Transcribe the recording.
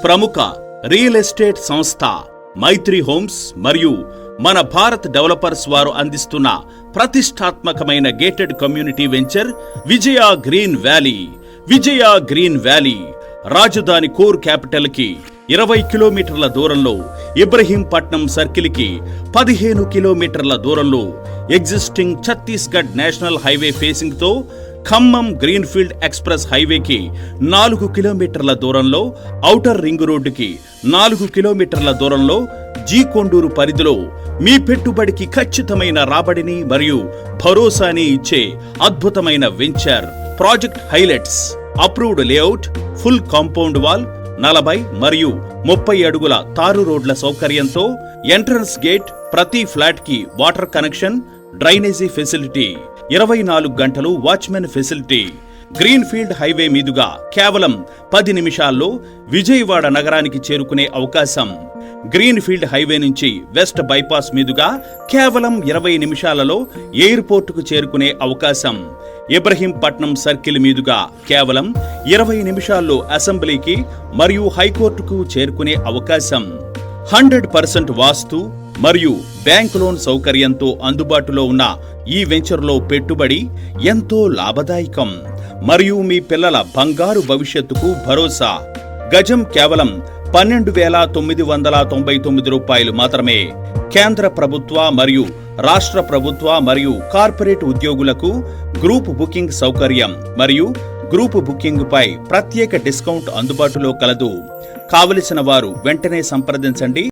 ప్రముఖ real estate సంస్థ మైత్రి homes మరియు మన భారత్ డెవలపర్స్ వారు అందిస్తున్న ప్రతిష్టాత్మకమైన గేటెడ్ కమ్యూనిటీ వెంచర్ విజయ గ్రీన్ వ్యాలీ. విజయ గ్రీన్ వ్యాలీ రాజధాని కోర్ క్యాపిటల్ కి 20 కిలోమీటర్ల దూరంలో, ఇబ్రహీంపట్నం సర్కిల్ కి 15 కిలోమీటర్ల దూరంలో, existing Chhattisgarh national highway facing తో ఖమ్మం గ్రీన్ఫీల్డ్ ఎక్స్ప్రెస్ హైవేకి 4 కిలోమీటర్ల దూరంలో, ఔటర్ రింగ్ రోడ్డుకి 4 కిలోమీటర్ల దూరంలో, జీ కొండూరు పరిధిలో మీ పెట్టుబడికి ఖచ్చితమైన రాబడిని మరియు భరోసాని ఇచ్చే అద్భుతమైన venture. Project highlights: approved layout, full compound wall, 40 మరియు 30 అడుగుల తారు రోడ్ల సౌకర్యంతో, ఎంట్రన్స్ గేట్, ప్రతి ఫ్లాట్ కి వాటర్ కనెక్షన్, డ్రైనేజీ ఫెసిలిటీ, 24 గంటలు వాచ్మెన్ ఫెసిలిటీ. గ్రీన్ఫీల్డ్ హైవే మీదుగా కేవలం 10 నిమిషాల్లో విజయవాడ నగరానికి చేరుకునే అవకాశం. గ్రీన్ఫీల్డ్ హైవే నుంచి వెస్ట్ బైపాస్ మీదుగా కేవలం 20 నిమిషాలలో ఎయిర్పోర్టుకు చేరుకునే అవకాశం. ఇబ్రహీంపట్నం సర్కిల్ మీదుగా కేవలం 20 నిమిషాల్లో అసెంబ్లీకి మరియు హైకోర్టుకు చేరుకునే అవకాశం. 100% వాస్తు మరియు బ్యాంక్ లోన్ సౌకర్యంతో అందుబాటులో ఉన్న ఈ వెంచర్లో పెట్టుబడి ఎంతో లాభదాయకం మరియు మీ పిల్లల బంగారు భవిష్యత్తుకు భరోసా. గజం కేవలం 12,999 రూపాయలు మాత్రమే. కేంద్ర ప్రభుత్వ మరియు రాష్ట్ర ప్రభుత్వ మరియు కార్పొరేట్ ఉద్యోగులకు గ్రూప్ బుకింగ్ సౌకర్యం మరియు గ్రూప్ బుకింగ్ పై ప్రత్యేక డిస్కౌంట్ అందుబాటులో కలదు. కావలసిన వారు వెంటనే సంప్రదించండి.